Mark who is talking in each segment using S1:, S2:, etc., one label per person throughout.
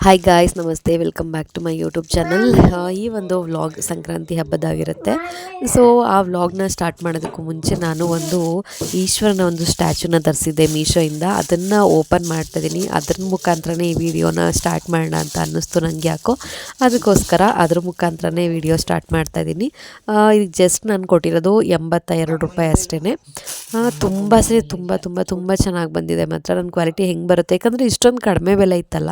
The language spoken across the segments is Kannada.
S1: ಹಾಯ್ ಗಾಯ್ಸ್, ನಮಸ್ತೆ. Welcome back to my YouTube channel. ಈ ಒಂದು ವ್ಲಾಗ್ ಸಂಕ್ರಾಂತಿ ಹಬ್ಬದಾಗಿರುತ್ತೆ. ಸೊ ಆ ವ್ಲಾಗ್ನ ಸ್ಟಾರ್ಟ್ ಮಾಡೋದಕ್ಕೂ ಮುಂಚೆ ನಾನು ಒಂದು ಈಶ್ವರನ ಒಂದು ಸ್ಟ್ಯಾಚುನ ತರಿಸಿದ್ದೆ ಮೀಶೋಯಿಂದ. ಅದನ್ನು ಓಪನ್ ಮಾಡ್ತಾಯಿದ್ದೀನಿ. ಅದ್ರ ಮುಖಾಂತರನೇ ಈ ವಿಡಿಯೋನ ಸ್ಟಾರ್ಟ್ ಮಾಡೋಣ ಅಂತ ಅನ್ನಿಸ್ತು ನನಗೆ ಯಾಕೋ. ಅದಕ್ಕೋಸ್ಕರ ಅದ್ರ ಮುಖಾಂತರನೇ ವಿಡಿಯೋ ಸ್ಟಾರ್ಟ್ ಮಾಡ್ತಾಯಿದ್ದೀನಿ. ಇದು ಜಸ್ಟ್ ನಾನು ಕೊಟ್ಟಿರೋದು 82 ರೂಪಾಯಿ ಅಷ್ಟೇ. ತುಂಬ ಸರಿ ತುಂಬ ಚೆನ್ನಾಗಿ ಬಂದಿದೆ ಮಾತ್ರ. ನನ್ನ ಕ್ವಾಲಿಟಿ ಹೆಂಗೆ ಬರುತ್ತೆ, ಯಾಕಂದರೆ ಇಷ್ಟೊಂದು ಕಡಿಮೆ ಬೆಲೆ ಇತ್ತಲ್ಲ,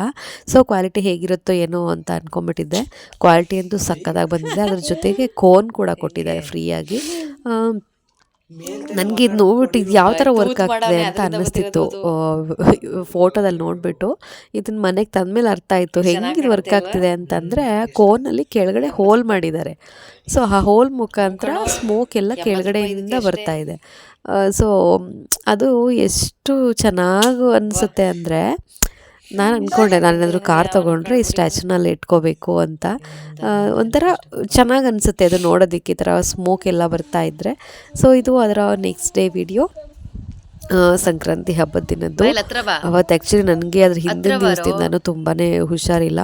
S1: ಸೊ ಕ್ವಾಲಿಟಿ ಹೇಗಿರುತ್ತೋ ಏನೋ ಅಂತ ಅಂದ್ಕೊಂಬಿಟ್ಟಿದ್ದೆ. ಕ್ವಾಲಿಟಿ ಅಂತೂ ಸಕ್ಕತ್ತಾಗಿ ಬಂದಿದೆ. ಅದ್ರ ಜೊತೆಗೆ ಕೋನ್ ಕೂಡ ಕೊಟ್ಟಿದ್ದಾರೆ ಫ್ರೀಯಾಗಿ. ನನಗೆ ಇದು ನೋಡ್ಬಿಟ್ಟು ಇದು ಯಾವ ಥರ ವರ್ಕ್ ಆಗ್ತಿದೆ ಅಂತ ಅನ್ನಿಸ್ತಿತ್ತು ಫೋಟೋದಲ್ಲಿ ನೋಡಿಬಿಟ್ಟು. ಇದನ್ನು ಮನೆಗೆ ತಂದಮೇಲೆ ಅರ್ಥ ಆಯಿತು ಹೆಂಗೆ ಇದು ವರ್ಕ್ ಆಗ್ತಿದೆ ಅಂತಂದರೆ, ಕೋನಲ್ಲಿ ಕೆಳಗಡೆ ಹೋಲ್ ಮಾಡಿದ್ದಾರೆ. ಸೊ ಆ ಹೋಲ್ ಮುಖಾಂತರ ಸ್ಮೋಕ್ ಎಲ್ಲ ಕೆಳಗಡೆಯಿಂದ ಬರ್ತಾ ಇದೆ. ಸೊ ಅದು ಎಷ್ಟು ಚೆನ್ನಾಗಿ ಅನಿಸುತ್ತೆ ಅಂದರೆ, ನಾನು ಅಂದ್ಕೊಂಡೆ ನಾನೇನಾದರೂ ಕಾರ್ ತೊಗೊಂಡ್ರೆ ಈ ಸ್ಟ್ಯಾಚುನಲ್ಲಿ ಇಟ್ಕೋಬೇಕು ಅಂತ. ಒಂಥರ ಚೆನ್ನಾಗಿ ಅನಿಸುತ್ತೆ ಅದು ನೋಡೋದಕ್ಕೆ, ಈ ಥರ ಸ್ಮೋಕ್ ಎಲ್ಲ ಬರ್ತಾ ಇದ್ದರೆ. ಸೊ ಇದು ಅದರ ನೆಕ್ಸ್ಟ್ ಡೇ ವಿಡಿಯೋ, ಸಂಕ್ರಾಂತಿ ಹಬ್ಬದ ದಿನದ್ದು. ಅವತ್ತು ಆ್ಯಕ್ಚುಲಿ ನನಗೆ ಅದ್ರ ಹಿಂದಿನ ದಿವಸದಿಂದನೂ ತುಂಬಾ ಹುಷಾರಿಲ್ಲ.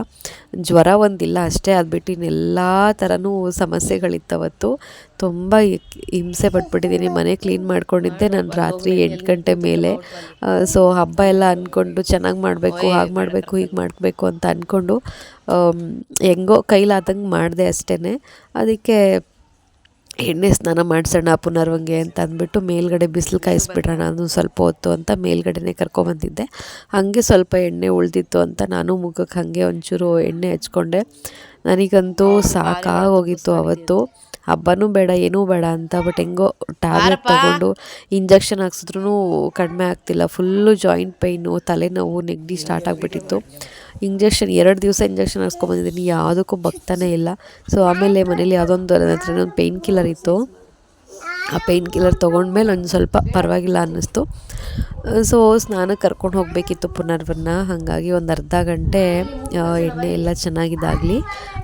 S1: ಜ್ವರ ಒಂದಿಲ್ಲ ಅಷ್ಟೇ, ಅದು ಬಿಟ್ಟು ಇನ್ನೆಲ್ಲ ಥರನೂ ಸಮಸ್ಯೆಗಳಿತ್ತವತ್ತು. ತುಂಬ ಹಿಂಸೆ ಪಟ್ಬಿಟ್ಟಿದ್ದೀನಿ. ಮನೆ ಕ್ಲೀನ್ ಮಾಡ್ಕೊಂಡಿದ್ದೆ ನಾನು ರಾತ್ರಿ 8 ಗಂಟೆ ಮೇಲೆ. ಸೊ ಹಬ್ಬ ಎಲ್ಲ ಅಂದ್ಕೊಂಡು ಚೆನ್ನಾಗಿ ಮಾಡಬೇಕು, ಹಾಗೆ ಮಾಡಬೇಕು, ಹೀಗೆ ಮಾಡಬೇಕು ಅಂತ ಅಂದ್ಕೊಂಡು ಹೆಂಗೋ ಕೈಲಾದಂಗೆ ಮಾಡಿದೆ ಅಷ್ಟೇ. ಅದಕ್ಕೆ ಎಣ್ಣೆ ಸ್ನಾನ ಮಾಡಿಸೋಣ ಪುನರ್ವಂಗೆ ಅಂತ ಅಂದ್ಬಿಟ್ಟು ಮೇಲ್ಗಡೆ ಬಿಸಿಲು ಕಾಯಿಸ್ಬಿಟ್ರೋಣ ಅದು ಸ್ವಲ್ಪ ಹೊತ್ತು ಅಂತ ಮೇಲ್ಗಡೆನೇ ಕರ್ಕೊಬಂದಿದ್ದೆ. ಹಾಗೆ ಸ್ವಲ್ಪ ಎಣ್ಣೆ ಉಳಿದಿತ್ತು ಅಂತ ನಾನು ಮುಖಕ್ಕೆ ಹಾಗೆ ಒಂಚೂರು ಎಣ್ಣೆ ಹಚ್ಕೊಂಡೆ. ನನಗಂತೂ ಸಾಕಾಗೋಗಿತ್ತು ಅವತ್ತು. ಹಬ್ಬನೂ ಬೇಡ ಏನೂ ಬೇಡ ಅಂತ. ಬಟ್ ಹೆಂಗೋ ಟ್ಯಾಬ್ಲೆಟ್ ತೊಗೊಂಡು ಇಂಜೆಕ್ಷನ್ ಹಾಕ್ಸಿದ್ರೂ ಕಡಿಮೆ ಆಗ್ತಿಲ್ಲ. ಫುಲ್ಲು ಜಾಯಿಂಟ್ ಪೈನು, ತಲೆನೋವು, ನೆಗಡಿ ಸ್ಟಾರ್ಟ್ ಆಗಿಬಿಟ್ಟಿತ್ತು. ಇಂಜೆಕ್ಷನ್ 2 ದಿವಸ ಇಂಜೆಕ್ಷನ್ ಹಾಕ್ಸ್ಕೊಂಬಂದಿದ್ದೀನಿ, ಯಾವುದಕ್ಕೂ ಬಗ್ತಾನೇ ಇಲ್ಲ. ಸೊ ಆಮೇಲೆ ಮನೇಲಿ ಯಾವುದೊಂದು ನನ್ನ ಹತ್ರ ಒಂದು ಪೇಯ್ನ್ ಕಿಲ್ಲರ್ ಇತ್ತು. ಆ ಪೇಯ್ನ್ ಕಿಲ್ಲರ್ ತೊಗೊಂಡ್ಮೇಲೆ ಒಂದು ಸ್ವಲ್ಪ ಪರವಾಗಿಲ್ಲ ಅನ್ನಿಸ್ತು. ಸೊ ಸ್ನಾನಕ್ಕೆ ಕರ್ಕೊಂಡು ಹೋಗಬೇಕಿತ್ತು ಪುನರ್ವನ್ನ. ಹಾಗಾಗಿ ಒಂದು ಅರ್ಧ ಗಂಟೆ ಎಣ್ಣೆ ಎಲ್ಲ ಚೆನ್ನಾಗಿದ್ದಾಗಲಿ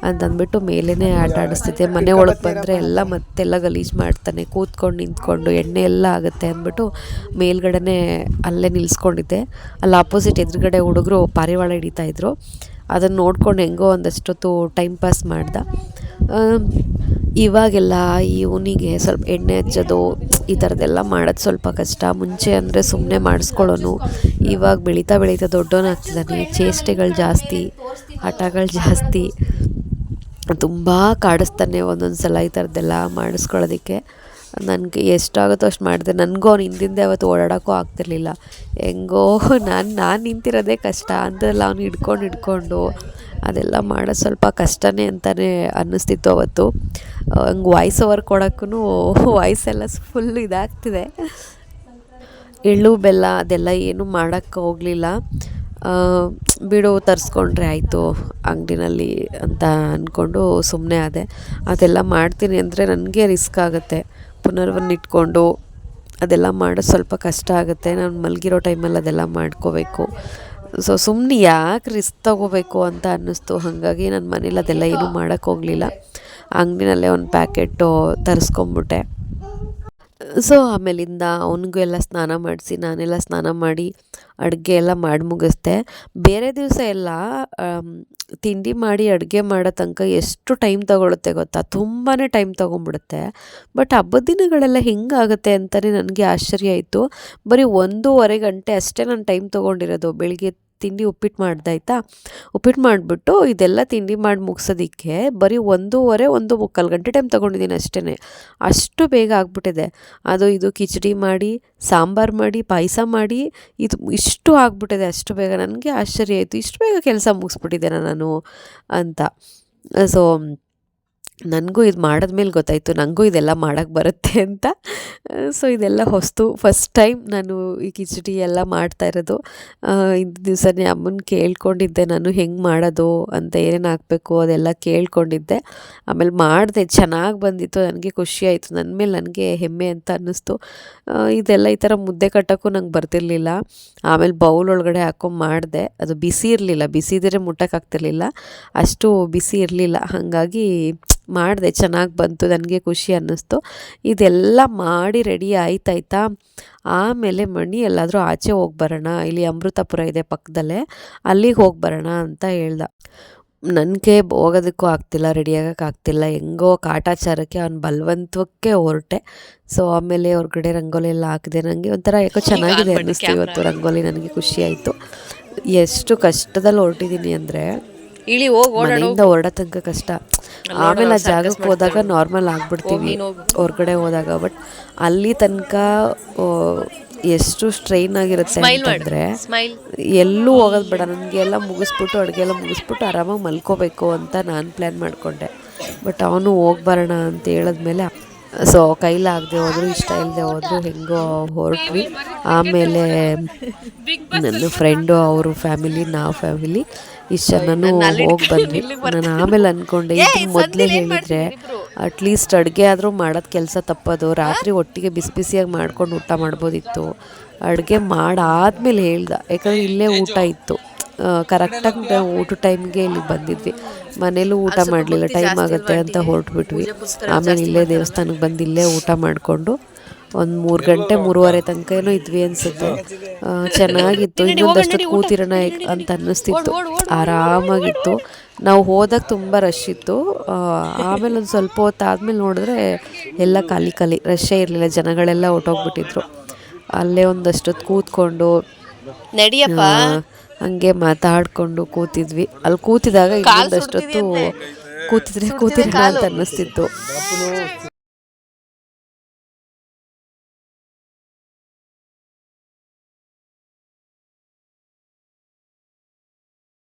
S1: ಅಂತಂದ್ಬಿಟ್ಟು ಮೇಲೇ ಆಡಿಸ್ತಿದ್ದೆ. ಮನೆ ಒಳಗೆ ಬಂದರೆ ಎಲ್ಲ ಮತ್ತೆಲ್ಲ ಗಲೀಜು ಮಾಡ್ತಾನೆ, ಕೂತ್ಕೊಂಡು ನಿಂತ್ಕೊಂಡು ಎಣ್ಣೆ ಎಲ್ಲ ಆಗುತ್ತೆ ಅಂದ್ಬಿಟ್ಟು ಮೇಲ್ಗಡೆ ಅಲ್ಲೇ ನಿಲ್ಲಿಸ್ಕೊಂಡಿದ್ದೆ. ಅಲ್ಲಿ ಆಪೋಸಿಟ್ ಎದುರುಗಡೆ ಹುಡುಗರು ಪಾರಿವಾಳ ಹಿಡಿತಾಯಿದ್ರು. ಅದನ್ನು ನೋಡ್ಕೊಂಡು ಹೆಂಗೋ ಒಂದಷ್ಟೊತ್ತು ಟೈಮ್ ಪಾಸ್ ಮಾಡ್ದೆ. ಇವಾಗೆಲ್ಲ ಇವನಿಗೆ ಸ್ವಲ್ಪ ಎಣ್ಣೆ ಹಚ್ಚೋದು ಈ ಥರದ್ದೆಲ್ಲ ಮಾಡೋದು ಸ್ವಲ್ಪ ಕಷ್ಟ. ಮುಂಚೆ ಅಂದರೆ ಸುಮ್ಮನೆ ಮಾಡಿಸ್ಕೊಳ್ಳೋನು. ಇವಾಗ ಬೆಳೀತಾ ದೊಡ್ಡವನಾಗ್ತಿದ್ದಾನೆ. ಚೇಷ್ಟೆಗಳು ಜಾಸ್ತಿ, ಹಠಗಳು ಜಾಸ್ತಿ, ತುಂಬ ಕಾಡಿಸ್ತಾನೆ ಒಂದೊಂದು ಸಲ ಈ ಥರದ್ದೆಲ್ಲ ಮಾಡಿಸ್ಕೊಳ್ಳೋದಕ್ಕೆ. ನನಗೆ ಎಷ್ಟಾಗುತ್ತೋ ಅಷ್ಟು ಮಾಡಿದೆ. ನನಗೂ ಅವ್ನು ಹಿಂದಿಂದೆ ಅವತ್ತು ಓಡಾಡೋಕ್ಕೂ ಆಗ್ತಿರ್ಲಿಲ್ಲ. ಹೆಂಗೋ ನಾನು ನಿಂತಿರೋದೇ ಕಷ್ಟ ಅಂತೆಲ್ಲ ಅವ್ನು ಹಿಡ್ಕೊಂಡು ಅದೆಲ್ಲ ಮಾಡೋದು ಸ್ವಲ್ಪ ಕಷ್ಟನೇ ಅಂತಲೇ ಅನ್ನಿಸ್ತಿತ್ತು ಅವತ್ತು. ಹಂಗೆ ವಾಯ್ಸ್ ಓವರ್ ಕೊಡೋಕ್ಕೂ ವಾಯ್ಸೆಲ್ಲ ಫುಲ್ಲು ಇದಾಗ್ತಿದೆ. ಎಳ್ಳು ಬೆಲ್ಲ ಅದೆಲ್ಲ ಏನೂ ಮಾಡೋಕ್ಕೆ ಹೋಗಲಿಲ್ಲ. ಬಿಡು ತರಿಸ್ಕೊಂಡ್ರೆ ಆಯಿತು ಅಂಗಡಿನಲ್ಲಿ ಅಂತ ಅಂದ್ಕೊಂಡು ಸುಮ್ಮನೆ ಆದೆ. ಅದೆಲ್ಲ ಮಾಡ್ತೀನಿ ಅಂದರೆ ನನಗೆ ರಿಸ್ಕ್ ಆಗುತ್ತೆ. ಪುನರ್ವನ್ನ ಇಟ್ಕೊಂಡು ಅದೆಲ್ಲ ಮಾಡೋದು ಸ್ವಲ್ಪ ಕಷ್ಟ ಆಗುತ್ತೆ. ನಾನು ಮಲಗಿರೋ ಟೈಮಲ್ಲಿ ಅದೆಲ್ಲ ಮಾಡ್ಕೋಬೇಕು. ಸೊ ಸುಮ್ಮನೆ ಯಾಕೆ ರಿಸ್ಕ್ ತೊಗೋಬೇಕು ಅಂತ ಅನ್ನಿಸ್ತು. ಹಾಗಾಗಿ ನನ್ನ ಮನೇಲಿ ಅದೆಲ್ಲ ಏನೂ ಮಾಡೋಕ್ಕೆ ಹೋಗಲಿಲ್ಲ. ಅಂಗಡಿನಲ್ಲೇ ಒಂದು ಪ್ಯಾಕೆಟು ತರಿಸ್ಕೊಂಬಿಟ್ಟೆ. ಸೊ ಆಮೇಲಿಂದ ಅವನಿಗೂ ಎಲ್ಲ ಸ್ನಾನ ಮಾಡಿಸಿ ನಾನೆಲ್ಲ ಸ್ನಾನ ಮಾಡಿ ಅಡುಗೆ ಎಲ್ಲ ಮಾಡಿ ಮುಗಿಸ್ದೆ. ಬೇರೆ ದಿವಸ ಎಲ್ಲ ತಿಂಡಿ ಮಾಡಿ ಅಡುಗೆ ಮಾಡೋ ತನಕ ಎಷ್ಟು ಟೈಮ್ ತೊಗೊಳುತ್ತೆ ಗೊತ್ತಾ, ತುಂಬಾ ಟೈಮ್ ತೊಗೊಂಬಿಡುತ್ತೆ. ಬಟ್ ಹಬ್ಬದ ದಿನಗಳೆಲ್ಲ ಹೆಂಗಾಗುತ್ತೆ ಅಂತಲೇ ನನಗೆ ಆಶ್ಚರ್ಯ ಆಯಿತು. ಬರೀ 1.5 ಗಂಟೆ ಅಷ್ಟೇ ನಾನು ಟೈಮ್ ತೊಗೊಂಡಿರೋದು. ಬೆಳಿಗ್ಗೆ ತಿಂಡಿ ಉಪ್ಪಿಟ್ಟು ಮಾಡ್ದಾಯ್ತಾ, ಉಪ್ಪಿಟ್ಟು ಮಾಡಿಬಿಟ್ಟು ಇದೆಲ್ಲ ತಿಂಡಿ ಮಾಡಿ ಮುಗಿಸೋದಕ್ಕೆ ಬರೀ 1.5-1.75 ಗಂಟೆ ಟೈಮ್ ತೊಗೊಂಡಿದ್ದೀನಿ ಅಷ್ಟೇ. ಅಷ್ಟು ಬೇಗ ಆಗ್ಬಿಟ್ಟಿದೆ. ಅದು ಇದು ಕಿಚಡಿ ಮಾಡಿ, ಸಾಂಬಾರು ಮಾಡಿ, ಪಾಯಸ ಮಾಡಿ, ಇಷ್ಟು ಆಗ್ಬಿಟ್ಟಿದೆ ಅಷ್ಟು ಬೇಗ. ನನಗೆ ಆಶ್ಚರ್ಯ ಆಯಿತು, ಇಷ್ಟು ಬೇಗ ಕೆಲಸ ಮುಗಿಸ್ಬಿಟ್ಟಿದ್ದೇನೆ ನಾನು ಅಂತ. ಸೊ ನನಗೂ ಇದು ಮಾಡಿದ್ಮೇಲೆ ಗೊತ್ತಾಯಿತು ನನಗೂ ಇದೆಲ್ಲ ಮಾಡೋಕ್ಕೆ ಬರುತ್ತೆ ಅಂತ. ಸೊ ಇದೆಲ್ಲ ಫಸ್ಟ್ ಟೈಮ್ ನಾನು ಈ ಕಿಚಡಿ ಎಲ್ಲ ಮಾಡ್ತಾಯಿರೋದು. ಇಂದು ದಿವಸನೇ ಅಮ್ಮನ ಕೇಳ್ಕೊಂಡಿದ್ದೆ ನಾನು ಹೆಂಗೆ ಮಾಡೋದು ಅಂತ, ಏನೇನು ಹಾಕಬೇಕು ಅದೆಲ್ಲ ಕೇಳ್ಕೊಂಡಿದ್ದೆ. ಆಮೇಲೆ ಮಾಡಿದೆ, ಚೆನ್ನಾಗಿ ಬಂದಿತ್ತು. ನನಗೆ ಖುಷಿಯಾಯಿತು, ನನ್ನ ಮೇಲೆ ನನಗೆ ಹೆಮ್ಮೆ ಅಂತ ಅನ್ನಿಸ್ತು. ಇದೆಲ್ಲ ಈ ಥರ ಮುದ್ದೆ ಕಟ್ಟೋಕ್ಕೂ ನಂಗೆ ಬರ್ತಿರ್ಲಿಲ್ಲ. ಆಮೇಲೆ ಬೌಲ್ ಒಳಗಡೆ ಹಾಕ್ಕೊಂಡು ಮಾಡಿದೆ. ಅದು ಬಿಸಿ ಇರಲಿಲ್ಲ, ಬಿಸಿ ಇದ್ದರೆ ಮುಟ್ಟೋಕ್ಕಾಗ್ತಿರ್ಲಿಲ್ಲ, ಅಷ್ಟು ಬಿಸಿ ಇರಲಿಲ್ಲ. ಹಾಗಾಗಿ ಮಾಡಿದೆ, ಚೆನ್ನಾಗಿ ಬಂತು, ನನಗೆ ಖುಷಿ ಅನ್ನಿಸ್ತು. ಇದೆಲ್ಲ ಮಾಡಿ ರೆಡಿ ಆಯ್ತಾಯ್ತಾ. ಆಮೇಲೆ ಮಣಿ ಎಲ್ಲಾದರೂ ಆಚೆ ಹೋಗಿ ಬರೋಣ, ಇಲ್ಲಿ ಅಮೃತಪುರ ಇದೆ ಪಕ್ಕದಲ್ಲೇ, ಅಲ್ಲಿಗೆ ಹೋಗಿ ಬರೋಣ ಅಂತ ಹೇಳ್ದ. ನನಗೆ ಹೋಗೋದಕ್ಕೂ ಆಗ್ತಿಲ್ಲ, ರೆಡಿ ಆಗೋಕ್ಕಾಗ್ತಿಲ್ಲ, ಹೆಂಗೋ ಕಾಟಾಚಾರಕ್ಕೆ ಅವ್ನ ಬಲವಂತಕ್ಕೆ ಹೊರಟೆ. ಸೊ ಆಮೇಲೆ ಹೊರಗಡೆ ರಂಗೋಲಿ ಎಲ್ಲ ಹಾಕಿದೆ. ನನಗೆ ಒಂಥರ ಯಾಕೋ ಚೆನ್ನಾಗಿದೆ ಅನ್ನಿಸ್ತು ಇವತ್ತು ರಂಗೋಲಿ, ನನಗೆ ಖುಷಿ ಆಯಿತು. ಎಷ್ಟು ಕಷ್ಟದಲ್ಲಿ ಹೊರಟಿದ್ದೀನಿ ಅಂದರೆ ಮನೆಯಿಂದ ಹೊರಡೋ ತನಕ ಕಷ್ಟ, ಆಮೇಲೆ ಆ ಜಾಗಕ್ಕೆ ಹೋದಾಗ ನಾರ್ಮಲ್ ಆಗಿಬಿಡ್ತೀವಿ ಹೊರಗಡೆ ಹೋದಾಗ. ಬಟ್ ಅಲ್ಲಿ ತನಕ ಎಷ್ಟು ಸ್ಟ್ರೈನ್ ಆಗಿರುತ್ತೆ ಅಂತಂದರೆ ಎಲ್ಲೂ ಹೋಗೋದು ಬೇಡ, ನನಗೆ ಎಲ್ಲ ಮುಗಿಸ್ಬಿಟ್ಟು ಅಡುಗೆ ಎಲ್ಲ ಮುಗಿಸ್ಬಿಟ್ಟು ಆರಾಮಾಗಿ ಮಲ್ಕೋಬೇಕು ಅಂತ ನಾನು ಪ್ಲ್ಯಾನ್ ಮಾಡಿಕೊಂಡೆ. ಬಟ್ ಅವನು ಹೋಗಿ ಬರೋಣ ಅಂತ ಹೇಳಿದ್ಮೇಲೆ ಸೊ ಕೈಲಾಗದೆ ಹೋದ್ರು, ಇಷ್ಟ ಇಲ್ಲದೆ ಹೋದ್ರು, ಹೆಂಗೋ ಹೊರಟ್ವಿ. ಆಮೇಲೆ ನನ್ನ ಫ್ರೆಂಡು, ಅವರು ಫ್ಯಾಮಿಲಿ, ನಾವು ಫ್ಯಾಮಿಲಿ ಇಷ್ಟು ಜನನೂ ಹೋಗಿ ಬಂದ್ವಿ. ನಾನು ಆಮೇಲೆ ಅಂದ್ಕೊಂಡೆ, ಇದು ಮೊದಲೇ ಹೇಳಿದರೆ ಅಟ್ಲೀಸ್ಟ್ ಅಡುಗೆ ಆದರೂ ಮಾಡೋದು ಕೆಲಸ ತಪ್ಪೋದು, ರಾತ್ರಿ ಒಟ್ಟಿಗೆ ಬಿಸಿ ಬಿಸಿಯಾಗಿ ಮಾಡ್ಕೊಂಡು ಊಟ ಮಾಡ್ಬೋದಿತ್ತು. ಅಡುಗೆ ಮಾಡಾದ್ಮೇಲೆ ಹೇಳ್ದೆ, ಯಾಕಂದರೆ ಇಲ್ಲೇ ಊಟ ಇತ್ತು, ಕರೆಕ್ಟಾಗಿ ನಾವು ಊಟ ಟೈಮ್ಗೆ ಇಲ್ಲಿಗೆ ಬಂದಿದ್ವಿ. ಮನೇಲೂ ಊಟ ಮಾಡಲಿಲ್ಲ, ಟೈಮ್ ಆಗುತ್ತೆ ಅಂತ ಹೊರಟ್ಬಿಟ್ವಿ. ಆಮೇಲೆ ಇಲ್ಲೇ ದೇವಸ್ಥಾನಕ್ಕೆ ಬಂದು ಇಲ್ಲೇ ಊಟ ಮಾಡಿಕೊಂಡು ಒಂದು 3 ಗಂಟೆ 3:30 ತನಕ ಏನೋ ಇದ್ವಿ ಅನಿಸುತ್ತೆ. ಚೆನ್ನಾಗಿತ್ತು, ಇನ್ನೊಂದಷ್ಟು ಕೂತಿರೋಣ ಅಂತ ಅನ್ನಿಸ್ತಿತ್ತು, ಆರಾಮಾಗಿತ್ತು. ನಾವು ಹೋದಾಗ ತುಂಬ ರಶ್ ಇತ್ತು. ಆಮೇಲೆ ಒಂದು ಸ್ವಲ್ಪ ಹೊತ್ತು ಆದಮೇಲೆ ನೋಡಿದ್ರೆ ಎಲ್ಲ ಖಾಲಿ ಖಾಲಿ, ರಶ್ಶೇ ಇರಲಿಲ್ಲ, ಜನಗಳೆಲ್ಲ ಹೊರ್ಟೋಗ್ಬಿಟ್ಟಿದ್ರು. ಅಲ್ಲೇ ಒಂದಷ್ಟೊತ್ತು ಕೂತ್ಕೊಂಡು ನಡಿಯಪ್ಪ ಹಂಗೆ ಮಾತಾಡಿಕೊಂಡು ಕೂತಿದ್ವಿ. ಅಲ್ಲಿ ಕೂತಿದಾಗ ಇನ್ನೊಂದಷ್ಟೊತ್ತು ಕೂತಿದ್ರೆ ಅಂತ ಅನ್ನಿಸ್ತಿತ್ತು.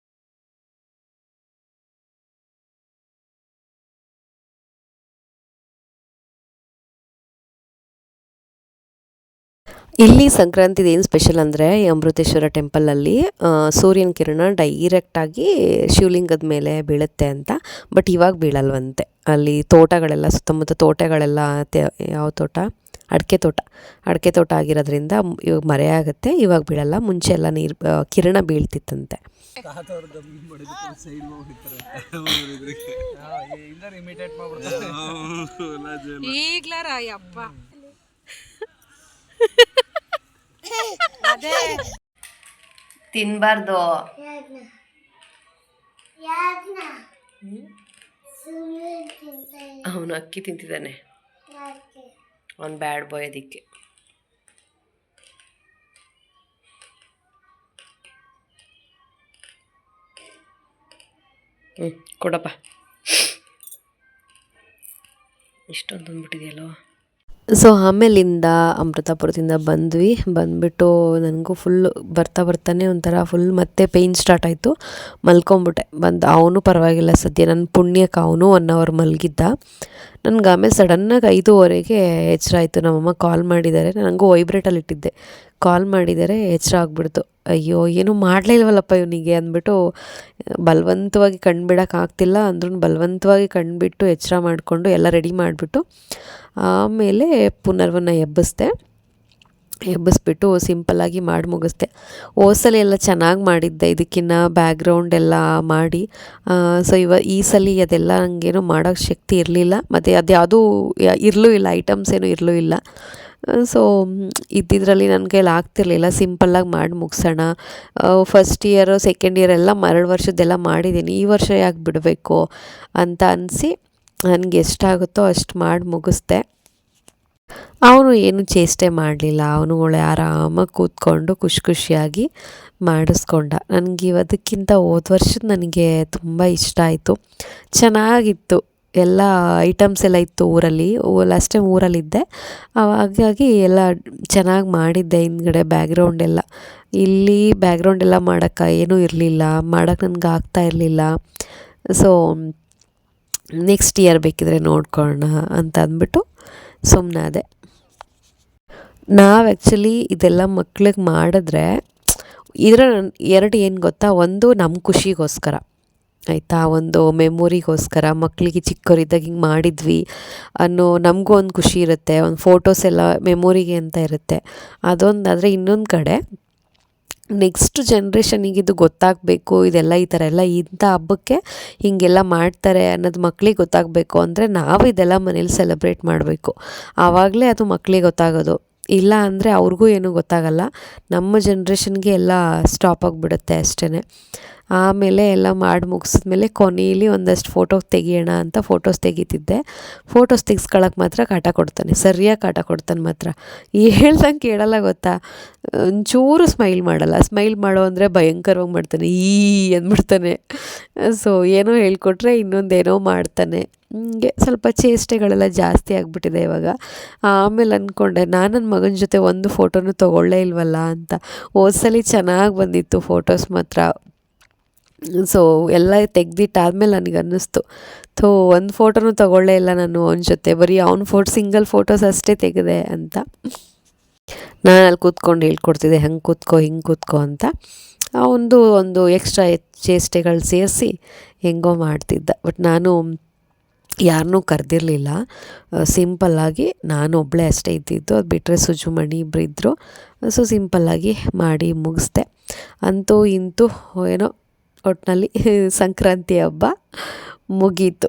S1: ಇಲ್ಲಿ ಸಂಕ್ರಾಂತಿದು ಏನು ಸ್ಪೆಷಲ್ ಅಂದರೆ, ಈ ಅಮೃತೇಶ್ವರ ಟೆಂಪಲಲ್ಲಿ ಸೂರ್ಯನ ಕಿರಣ ಡೈರೆಕ್ಟಾಗಿ ಶಿವಲಿಂಗದ ಮೇಲೆ ಬೀಳುತ್ತೆ ಅಂತ. ಬಟ್ ಇವಾಗ ಬೀಳಲ್ವಂತೆ. ಅಲ್ಲಿ ತೋಟಗಳೆಲ್ಲ, ಸುತ್ತಮುತ್ತ ತೋಟಗಳೆಲ್ಲ, ಯಾವ ತೋಟ, ಅಡಿಕೆ ತೋಟ ಆಗಿರೋದ್ರಿಂದ ಇವಾಗ ಮರೆಯಾಗುತ್ತೆ, ಇವಾಗ ಬೀಳಲ್ಲ. ಮುಂಚೆ ಎಲ್ಲ ನೀರು ಕಿರಣ ಬೀಳ್ತಿತ್ತಂತೆ. ತಿನ್ಬಾರ್ದು, ಅವನು ಅಕ್ಕಿ ತಿಂತಿದ್ದಾನೆ, ಅವನು ಬ್ಯಾಡ್ ಬಾಯ್ ಅದಕ್ಕೆ. ಕೊಡಪ್ಪ, ಇಷ್ಟೊಂದು ಬಂದ್ಬಿಟ್ಟಿದೆಯಲ್ಲೋ. ಸೊ ಆಮೇಲಿಂದ ಅಮೃತಪುರದಿಂದ ಬಂದುಬಿಟ್ಟು ನನಗೂ ಫುಲ್ ಬರ್ತಾನೆ ಒಂಥರ ಫುಲ್ ಮತ್ತೆ ಪೇಯ್ನ್ ಸ್ಟಾರ್ಟ್ ಆಯಿತು. ಮಲ್ಕೊಂಬಿಟ್ಟೆ. ಅವನು ಪರವಾಗಿಲ್ಲ ಸದ್ಯ, ನನ್ನ ಪುಣ್ಯಕ್ಕೆ ಅವನು 1 ಅವರ್ ಮಲಗಿದ್ದ. ನನಗೆ ಆಮೇಲೆ ಸಡನ್ನಾಗಿ 5:30ಗೆ ಎಚ್ಚರ ಆಯಿತು. ನಮ್ಮಮ್ಮ ಕಾಲ್ ಮಾಡಿದ್ದಾರೆ, ನನಗೂ ವೈಬ್ರೇಟಲ್ಲಿ ಇಟ್ಟಿದ್ದೆ, ಕಾಲ್ ಮಾಡಿದ್ದಾರೆ, ಎಚ್ಚರ ಆಗಿಬಿಡ್ತು. ಅಯ್ಯೋ ಏನೂ ಮಾಡಲೇ ಇಲ್ವಲ್ಲಪ್ಪ ಇವನಿಗೆ ಅಂದ್ಬಿಟ್ಟು ಬಲವಂತವಾಗಿ ಕಣ್ಬಿಡೋಕ್ಕಾಗ್ತಿಲ್ಲ ಅಂದ್ರೂ ಬಲವಂತವಾಗಿ ಕಣ್ಬಿಟ್ಟು ಎಚ್ಚರ ಮಾಡಿಕೊಂಡು ಎಲ್ಲ ರೆಡಿ ಮಾಡಿಬಿಟ್ಟು ಆಮೇಲೆ ಪುನರ್ವನ್ನ ಎಬ್ಬಿಸ್ಬಿಟ್ಟು ಸಿಂಪಲ್ಲಾಗಿ ಮಾಡಿ ಮುಗಿಸ್ದೆ. ಹೋದ್ಸಲ ಎಲ್ಲ ಚೆನ್ನಾಗಿ ಮಾಡಿದ್ದೆ, ಇದಕ್ಕಿನ್ನ ಬ್ಯಾಕ್ಗ್ರೌಂಡ್ ಎಲ್ಲ ಮಾಡಿ. ಸೊ ಈ ಸಲ ಅದೆಲ್ಲ ನನಗೇನೋ ಮಾಡೋಕ್ಕೆ ಶಕ್ತಿ ಇರಲಿಲ್ಲ, ಮತ್ತು ಅದು ಯಾವುದೂ ಇರಲೂ ಇಲ್ಲ, ಐಟಮ್ಸ್ ಏನೂ ಇರಲೂ ಇಲ್ಲ. ಸೊ ಇದ್ದಿದ್ರಲ್ಲಿ ನನ್ನ ಕೈಲಿ ಆಗ್ತಿರ್ಲಿಲ್ಲ, ಸಿಂಪಲ್ಲಾಗಿ ಮಾಡಿ ಮುಗಿಸೋಣ. ಫಸ್ಟ್ ಇಯರು ಸೆಕೆಂಡ್ ಇಯರ್ ಎಲ್ಲ 2 ವರ್ಷದ್ದೆಲ್ಲ ಮಾಡಿದ್ದೀನಿ, ಈ ವರ್ಷ ಯಾಕೆ ಬಿಡಬೇಕು ಅಂತ ಅನಿಸಿ ನನಗೆ ಎಷ್ಟಾಗುತ್ತೋ ಅಷ್ಟು ಮಾಡಿ ಮುಗಿಸ್ದೆ. ಅವನು ಏನು ಚೇಷ್ಟೆ ಮಾಡಲಿಲ್ಲ, ಅವನು ಒಳ್ಳೆ ಆರಾಮಾಗಿ ಕೂತ್ಕೊಂಡು ಖುಷಿಯಾಗಿ ಮಾಡಿಸ್ಕೊಂಡ. ನನಗೆ ಅದಕ್ಕಿಂತ ಹೋದ ವರ್ಷದ ನನಗೆ ತುಂಬ ಇಷ್ಟ ಆಯಿತು, ಚೆನ್ನಾಗಿತ್ತು. ಎಲ್ಲ ಐಟಮ್ಸ್ ಎಲ್ಲ ಇತ್ತು ಊರಲ್ಲಿ, ಲಾಸ್ಟ್ ಟೈಮ್ ಊರಲ್ಲಿದ್ದೆ, ಹಾಗಾಗಿ ಎಲ್ಲ ಚೆನ್ನಾಗಿ ಮಾಡಿದ್ದೆ. ಹಿಂದ್ಗಡೆ ಬ್ಯಾಕ್ಗ್ರೌಂಡ್ ಎಲ್ಲ, ಇಲ್ಲಿ ಬ್ಯಾಕ್ಗ್ರೌಂಡ್ ಎಲ್ಲ ಮಾಡೋಕ್ಕೆ ಏನೂ ಇರಲಿಲ್ಲ, ಮಾಡೋಕ್ಕೆ ನನಗೆ ಆಗ್ತಾ ಇರಲಿಲ್ಲ. ಸೊ ನೆಕ್ಸ್ಟ್ ಇಯರ್ ಬೇಕಿದ್ರೆ ನೋಡ್ಕೊಳ್ಳೋಣ ಅಂತ ಅಂದ್ಬಿಟ್ಟು ಸುಮ್ಮನಾದೆ. ನಾವು ಆ್ಯಕ್ಚುಲಿ ಇದೆಲ್ಲ ಮಕ್ಳಿಗೆ ಮಾಡಿದ್ರೆ ಇದರ 2 ಏನು ಗೊತ್ತಾ, ಒಂದು ನಮ್ಮ ಖುಷಿಗೋಸ್ಕರ ಆಯಿತಾ, ಒಂದು ಮೆಮೊರಿಗೋಸ್ಕರ, ಮಕ್ಕಳಿಗೆ ಚಿಕ್ಕವರಿದ್ದಾಗ ಹಿಂಗೆ ಮಾಡಿದ್ವಿ ಅನ್ನೋ ನಮಗೂ ಒಂದು ಖುಷಿ ಇರುತ್ತೆ, ಒಂದು ಫೋಟೋಸ್ ಎಲ್ಲ ಮೆಮೊರಿಗೆ ಅಂತ ಇರುತ್ತೆ, ಅದೊಂದಾದರೆ. ಇನ್ನೊಂದು ಕಡೆ ನೆಕ್ಸ್ಟ್ ಜನ್ರೇಷನಿಗೆ ಇದು ಗೊತ್ತಾಗಬೇಕು, ಇದೆಲ್ಲ ಈ ಥರ ಎಲ್ಲ ಇಂಥ ಹಬ್ಬಕ್ಕೆ ಹೀಗೆಲ್ಲ ಮಾಡ್ತಾರೆ ಅನ್ನೋದು ಮಕ್ಳಿಗೆ ಗೊತ್ತಾಗಬೇಕು ಅಂದರೆ ನಾವು ಇದೆಲ್ಲ ಮನೇಲಿ ಸೆಲೆಬ್ರೇಟ್ ಮಾಡಬೇಕು. ಆವಾಗಲೇ ಅದು ಮಕ್ಳಿಗೆ ಗೊತ್ತಾಗೋದು. ಇಲ್ಲ ಅಂದರೆ ಅವ್ರಿಗೂ ಏನೂ ಗೊತ್ತಾಗಲ್ಲ. ನಮ್ಮ ಜನ್ರೇಷನ್ಗೆ ಎಲ್ಲ ಸ್ಟಾಪ್ ಆಗಿಬಿಡುತ್ತೆ ಅಷ್ಟೇ. ಆಮೇಲೆ ಎಲ್ಲ ಮಾಡಿ ಮುಗಿಸಿದ್ಮೇಲೆ ಕೊನೆಯಲ್ಲಿ ಒಂದಷ್ಟು ಫೋಟೋ ತೆಗಿಯೋಣ ಅಂತ ಫೋಟೋಸ್ ತೆಗಿತಿದ್ದೆ. ಫೋಟೋಸ್ ತೆಗಿಸ್ಕೊಳಕ್ಕೆ ಮಾತ್ರ ಕಾಟ ಕೊಡ್ತಾನೆ, ಸರಿಯಾಗಿ ಕಾಟ ಕೊಡ್ತಾನೆ ಮಾತ್ರ. ಹೇಳ್ದಂಗೆ ಕೇಳಲ್ಲ ಗೊತ್ತಾ, ಒಂಚೂರು ಸ್ಮೈಲ್ ಮಾಡಲ್ಲ. ಸ್ಮೈಲ್ ಮಾಡೋ ಅಂದರೆ ಭಯಂಕರವಾಗಿ ಮಾಡ್ತಾನೆ, ಅಂದ್ಬಿಡ್ತಾನೆ. ಸೊ ಏನೋ ಹೇಳ್ಕೊಟ್ರೆ ಇನ್ನೊಂದೇನೋ ಮಾಡ್ತಾನೆ. ಹಿಂಗೆ ಸ್ವಲ್ಪ ಚೇಷ್ಟೆಗಳೆಲ್ಲ ಜಾಸ್ತಿ ಆಗಿಬಿಟ್ಟಿದೆ ಇವಾಗ. ಆಮೇಲೆ ಅಂದ್ಕೊಂಡೆ ನಾನು ನನ್ನ ಮಗನ ಜೊತೆ ಒಂದು ಫೋಟೋನು ತೊಗೊಳ್ಳೇ ಇಲ್ವಲ್ಲ ಅಂತ. ಹೋದ್ಸಲಿ ಚೆನ್ನಾಗಿ ಬಂದಿತ್ತು ಫೋಟೋಸ್ ಮಾತ್ರ. ಸೊ ಎಲ್ಲ ತೆಗ್ದಿಟ್ಟಾದ್ಮೇಲೆ ನನಗೆ ಅನ್ನಿಸ್ತು, ಒಂದು ಫೋಟೋನು ತೊಗೊಳ್ಳೇ ಇಲ್ಲ ನಾನು ಅವನ ಜೊತೆ, ಬರೀ ಅವ್ನ ಸಿಂಗಲ್ ಫೋಟೋಸ್ ಅಷ್ಟೇ ತೆಗೆದೆ ಅಂತ. ನಾನು ಅಲ್ಲಿ ಕೂತ್ಕೊಂಡು ಹೇಳ್ಕೊಡ್ತಿದ್ದೆ, ಹಂಗೆ ಕೂತ್ಕೋ ಹಿಂಗೆ ಕೂತ್ಕೋ ಅಂತ. ಒಂದು ಎಕ್ಸ್ಟ್ರಾ ಚೇಷ್ಟೆಗಳು ಸೇರಿಸಿ ಹೆಂಗೋ ಮಾಡ್ತಿದ್ದ. ಬಟ್ ನಾನು ಯಾರನ್ನೂ ಕರೆದಿರಲಿಲ್ಲ, ಸಿಂಪಲ್ಲಾಗಿ ನಾನು ಒಬ್ಬಳೇ ಅಷ್ಟೇ ಇದ್ದಿದ್ದು. ಅದು ಬಿಟ್ಟರೆ ಸುಜುಮಣಿ ಇಬ್ಬರು ಇದ್ದರು. ಸೊ ಸಿಂಪಲ್ಲಾಗಿ ಮಾಡಿ ಮುಗಿಸ್ದೆ. ಅಂತೂ ಇಂತೂ ಏನೋ ಒಟ್ಟಿನಲ್ಲಿ ಸಂಕ್ರಾಂತಿ ಹಬ್ಬ ಮುಗೀತು.